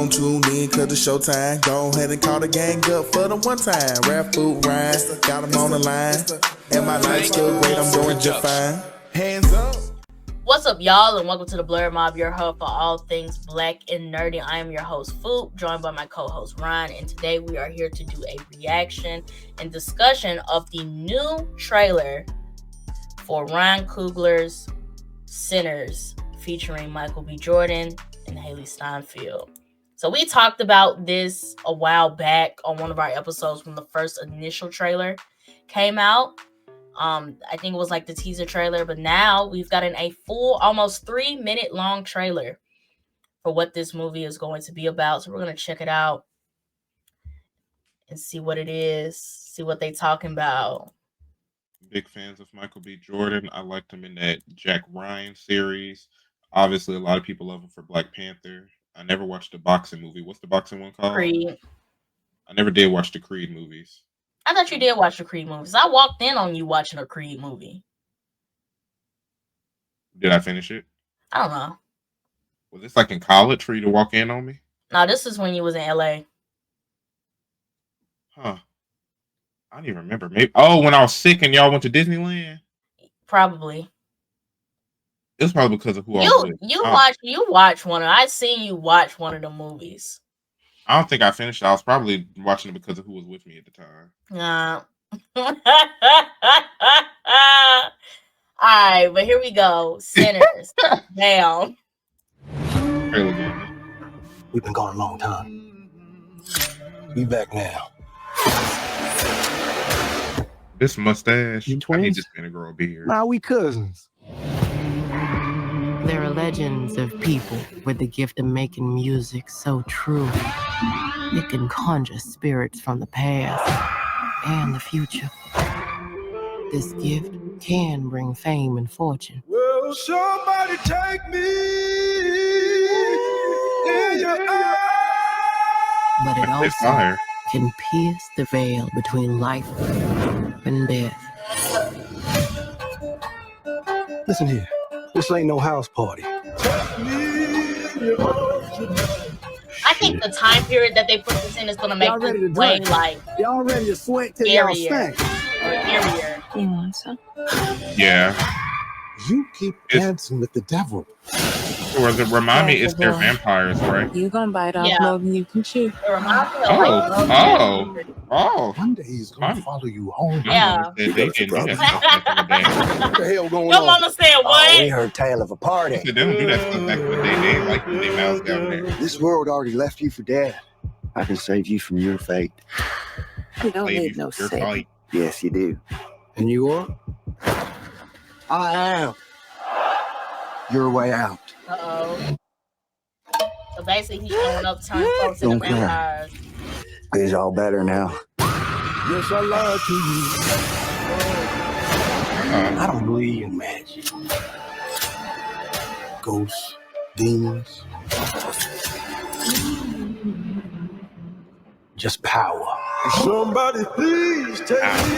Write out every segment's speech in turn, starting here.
gon' tune in cause it's showtime. Go ahead and call the gang up for the one time. Rap, Phoop, Ryun, got them on the line. And my life's still great, I'm doing just fine. Hands up. What's up, y'all, and welcome to the Blur Mob, your hub for all things black and nerdy. I am your host, Phoop, joined by my co-host, Ryun, and today we are here to do a reaction and discussion of the new trailer for Ryan Coogler's Sinners, featuring Michael B. Jordan and Haley Steinfeld. So we talked about this a while back on one of our episodes when the first initial trailer came out. I think it was like the teaser trailer, but now we've gotten a full, almost 3-minute long trailer for what this movie is going to be about. So we're going to check it out and see what it is, see what they talking about. Big fans of Michael B. Jordan. I liked him in that Jack Ryan series. Obviously, a lot of people love him for Black Panther. I never watched the boxing movie. What's the boxing one called? Creed. I never did watch the Creed movies. I thought you did watch the Creed movies. I walked in on you watching a Creed movie. Did I finish it? I don't know. Was this like in college for you to walk in on me? No, this is when you was in LA. Huh. I don't even remember. Maybe when I was sick and y'all went to Disneyland? Probably. It was probably because of who I was with. You watched one of I seen you watch one of the movies. I don't think I finished it. I was probably watching it because of who was with me at the time. Nah. Alright, but here we go. Sinners. Down. We've been gone a long time. We back now. This mustache. You I need twins? this man to grow a beard. Nah, we cousins. There are legends of people with the gift of making music so true. It can conjure spirits from the past and the future. This gift can bring fame and fortune. Will somebody take me in your eyes? But it It's also fire. can pierce the veil between life and death. Listen here, this ain't no house party. I think the time period that they put this in is gonna make Y'all ready to this way drink? like Y'all ready to sweat till y'all scarier. stink? Scarier. You want some? Yeah. You keep dancing with the devil. Or does it remind me it's their vampires, right? You gonna bite off Yeah. more than you can chew. It reminds me of Oh. One day he's gonna follow you home. Yeah. They didn't do that stuff back in the day. What the hell going Your on? mama said what? We heard tale of a party. They don't do that stuff back in the day. They ain't like they mouths down there. This world already left you for dead. I can save you from your fate. You don't Lady, need no you're saving. tight. Yes, you do. And you are? I am. Your way out. Uh-oh. So basically he's showing up turning folks into Don't cry. vampires. It's all better now. Yes, I lied to you. I don't believe in magic. Ghosts, demons. Just power. Somebody please take me.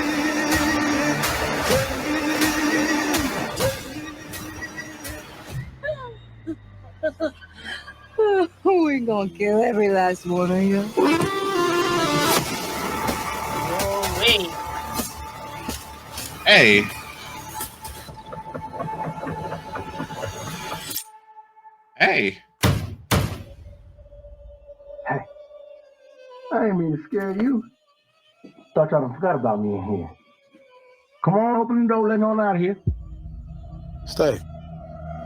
We're gonna kill every last one of you. Oh, wait. Hey. Hey. I ain't mean to scare you. Thought y'all done forgot about me in here. Come on, open the door, let me on out of here. Stay.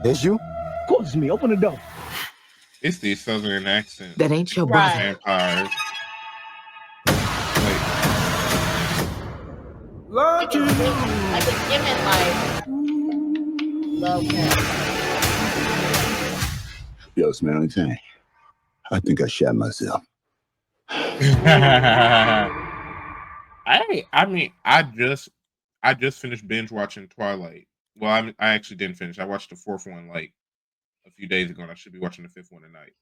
It's you? Of course it's me. Open the door. It's the southern accent. That ain't your Right. brother. Vampires. Wait. Like it's giving like love one. Yo, smell anything? I think I shot myself. I just finished binge watching Twilight. Well, I actually didn't finish. I watched the fourth one like a few days ago, and I should be watching the fifth one tonight.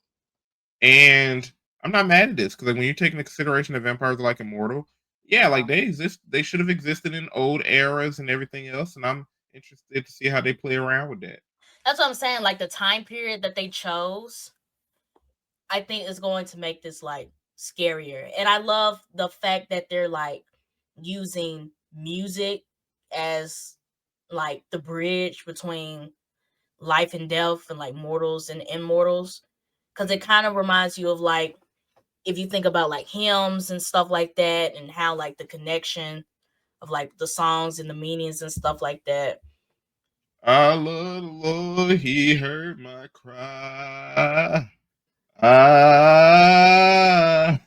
And I'm not mad at this because like, when you take into consideration that vampires are like immortal, yeah, like they exist. They should have existed in old eras and everything else. And I'm interested to see how they play around with that. That's what I'm saying. Like the time period that they chose, I think it's going to make this like scarier. And I love the fact that they're like using music as like the bridge between life and death and like mortals and immortals. Cause it kind of reminds you of like if you think about like hymns and stuff like that and how like the connection of like the songs and the meanings and stuff like that. I love the Lord, He heard my cry. Ah.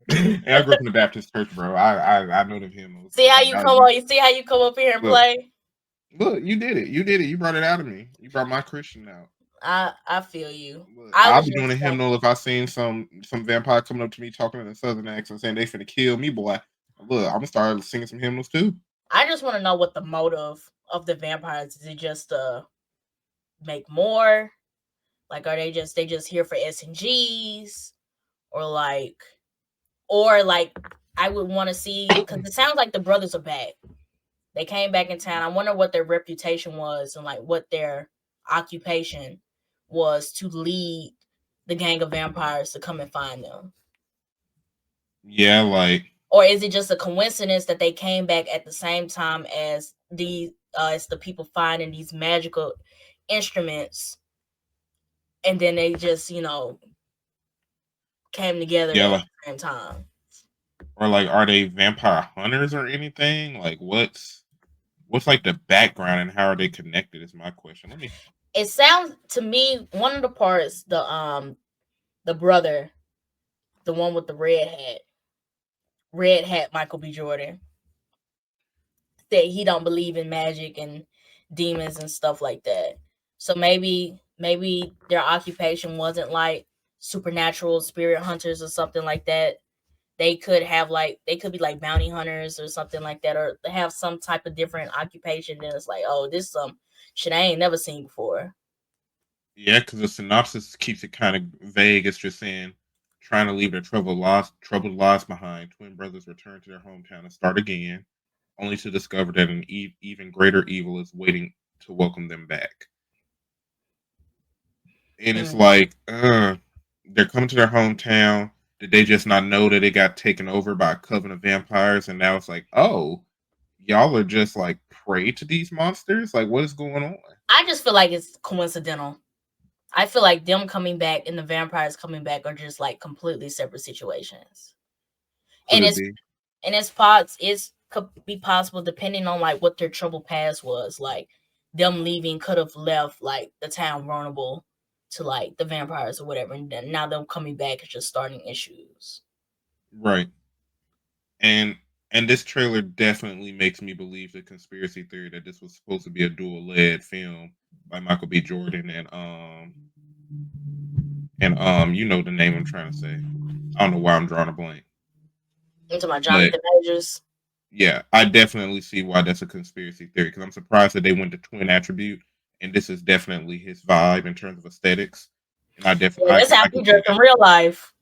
And I grew up in the Baptist church, bro. I know them hymns. See how you come on, you see how you come up here and Look, play? look, you did it. You did it. You brought it out of me. You brought my Christian out. I feel you. Look, I I'll was be doing a just hymnal if I seen some vampire coming up to me talking in a southern accent saying they finna kill me, boy. Look, I'm gonna start singing some hymnals too. I just want to know what the motive of the vampires is. It just to make more? Like, are they just here for S and G's, or like I would want to see because it sounds like the brothers are back. They came back in town. I wonder what their reputation was and like what their occupation was to lead the gang of vampires to come and find them. Yeah, like, or is it just a coincidence that they came back at the same time as as the people finding these magical instruments, and then they just came together yeah, at like, the same time? or like, are they vampire hunters or anything? Like, what's like the background and how are they connected? Is my question. Let me. It sounds to me one of the parts, the brother, the one with the red hat, Michael B. Jordan, said he don't believe in magic and demons and stuff like that. So maybe their occupation wasn't like supernatural spirit hunters or something like that. They could be like bounty hunters or something like that, or they have some type of different occupation. Then it's like, oh, this some shit I ain't never seen before. Yeah, because the synopsis keeps it kind of vague. It's just saying, trying to leave their troubled lives behind, twin brothers return to their hometown and start again, only to discover that an even greater evil is waiting to welcome them back. And it's like, they're coming to their hometown. Did they just not know that it got taken over by a coven of vampires? And now it's like, oh, y'all are just like prey to these monsters? Like, what is going on? I just feel like it's coincidental. I feel like them coming back and the vampires coming back are just like completely separate situations. Could And it be? it's could be possible depending on like what their troubled past was. Like them leaving could have left like the town vulnerable to like the vampires or whatever, and then now them coming back is just starting issues. Right. And this trailer definitely makes me believe the conspiracy theory that this was supposed to be a dual led film by Michael B. Jordan and you know the name I'm trying to say. I don't know why I'm drawing a blank. Into my But Jonathan Majors. yeah, I definitely see why that's a conspiracy theory because I'm surprised that they went to twin attribute, and this is definitely his vibe in terms of aesthetics. And I Yeah, definitely, that's how I he can see dressed that. in real life.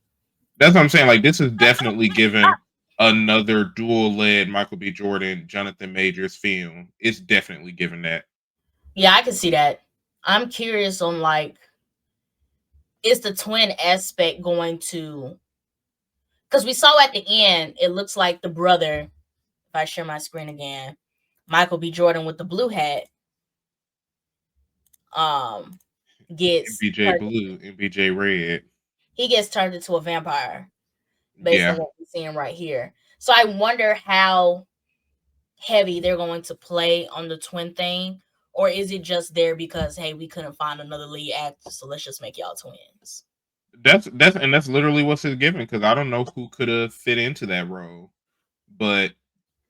That's what I'm saying. Like, this is definitely given another dual led Michael B. Jordan, Jonathan Majors film. It's definitely given that. Yeah, I can see that. I'm curious on like, is the twin aspect going to? Because we saw at the end, it looks like the brother. If I share my screen again, Michael B. Jordan with the blue hat, gets MBJ turned, Blue, MBJ Red. he gets turned into a vampire based on Yeah, what we're seeing right here. So I wonder how heavy they're going to play on the twin thing, or is it just there because hey, we couldn't find another lead actor, so let's just make y'all twins. that's literally what's it given because I don't know who could have fit into that role, but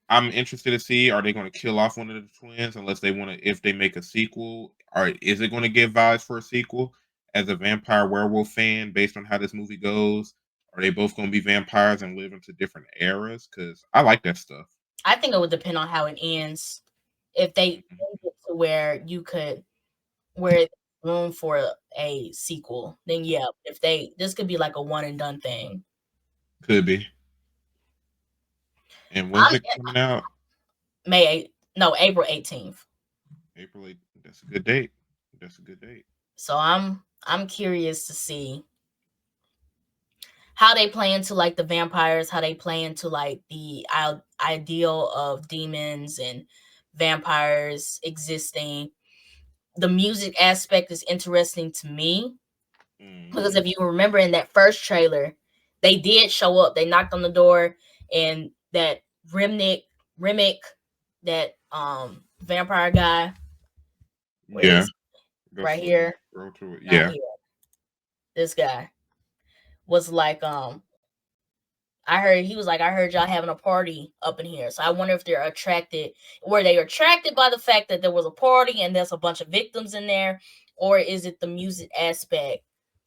I'm interested to see are they going to kill off one of the twins unless they want to if they make a sequel or is it going to give vibes for a sequel? As a vampire werewolf fan, based on how this movie goes, are they both going to be vampires and live into different eras? Because I like that stuff. I think it would depend on how it ends. If they end it to where where room for a sequel, then yeah. If this could be like a one and done thing. Could be. And when's it coming out? April 18th. April 8th. That's a good date. That's a good date. So I'm I'm curious to see how they play into like the vampires, how they play into like the ideal of demons and vampires existing. The music aspect is interesting to me because if you remember in that first trailer, they did show up. They knocked on the door, and that Remick, that vampire guy, Yeah, right here, Go to it. not Yeah, here. This guy was like, I heard he was like, I heard y'all having a party up in here. So I wonder if they're attracted. Were they attracted by the fact that there was a party and there's a bunch of victims in there, or is it the music aspect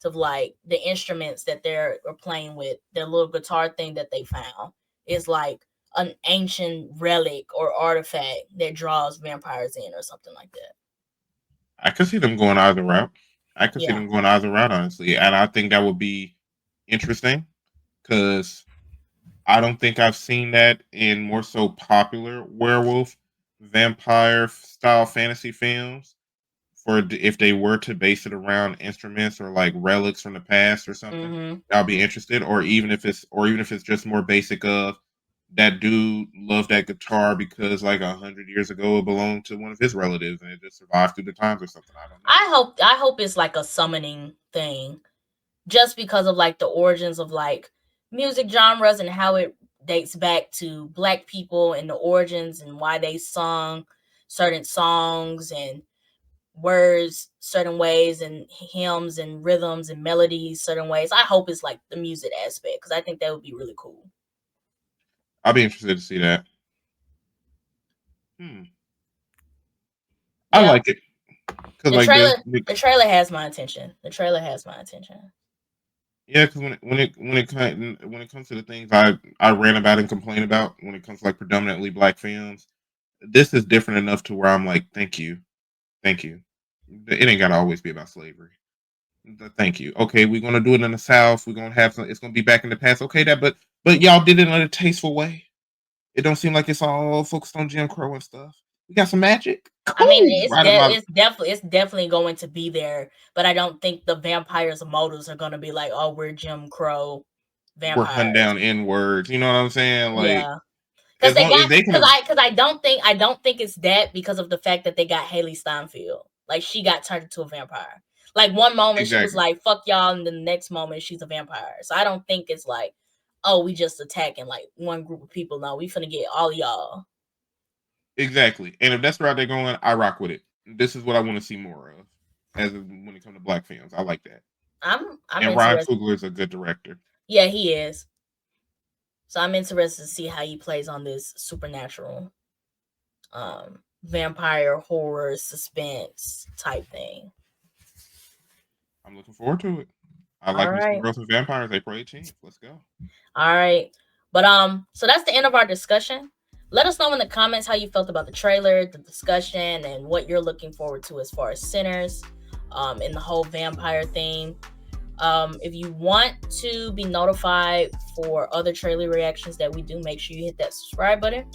of like the instruments that they're playing with? Their little guitar thing that they found is like an ancient relic or artifact that draws vampires in, or something like that. I could see them going either route. Yeah. Honestly, and I think that would be interesting because I don't think I've seen that in more so popular werewolf vampire style fantasy films. For if they were to base it around instruments or like relics from the past or something, Mm-hmm. I'll be interested. Or even if it's just more basic of that dude loved that guitar because like 100 years ago it belonged to one of his relatives and it just survived through the times or something. I don't know. I hope it's like a summoning thing, just because of like the origins of like music genres and how it dates back to Black people and the origins and why they sung certain songs and words certain ways and hymns and rhythms and melodies certain ways. I hope it's like the music aspect because I think that would be really cool. I'll be interested to see that. I like it because The like the trailer has my attention. Yeah, because when it comes to the things I ran about and complain about when it comes to like predominantly Black films, this is different enough to where I'm like, thank you. It ain't gotta always be about slavery. Thank you. Okay, we're gonna do it in the South. We're gonna have some. It's gonna be back in the past. Okay, but y'all did it in a tasteful way. It don't seem like it's all focused on Jim Crow and stuff. We got some magic. I mean, Cool. it's definitely going to be there, but I don't think the vampires' motives are going to be like, oh, we're Jim Crow We're vampires. hunting down N words. You know what I'm saying? Like, Yeah, because I don't think it's that because of the fact that they got Haley Steinfeld. Like she got turned into a vampire. Like one moment she was like, "Fuck y'all," and the next moment she's a vampire. So I don't think it's like, oh, we just attacking like one group of people. No, we finna get all y'all. Exactly. And if that's the route they're going, I rock with it. This is what I want to see more of when it comes to Black films. I like that. And Ryan Coogler is a good director. Yeah, he is. So I'm interested to see how he plays on this supernatural vampire horror suspense type thing. I'm looking forward to it. I like me some Girls and Vampires, April 18th. Let's go. All right. But so that's the end of our discussion. Let us know in the comments how you felt about the trailer, the discussion, and what you're looking forward to as far as Sinners, in the whole vampire theme. If you want to be notified for other trailer reactions that we do, make sure you hit that subscribe button.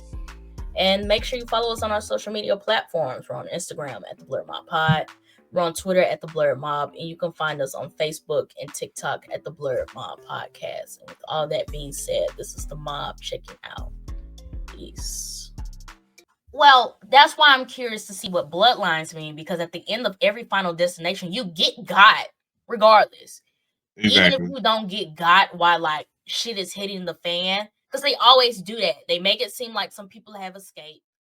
And make sure you follow us on our social media platforms. We're on Instagram at the Blurred Mob Pod. We're on Twitter at the Blurred Mob. And you can find us on Facebook and TikTok at the Blurred Mob Podcast. And with all that being said, this is the Mob checking out. Peace. Well, that's why I'm curious to see what bloodlines mean, because at the end of every Final Destination, you get God regardless. Exactly. Even if you don't get God while like shit is hitting the fan, because they always do that. They make it seem like some people have escaped.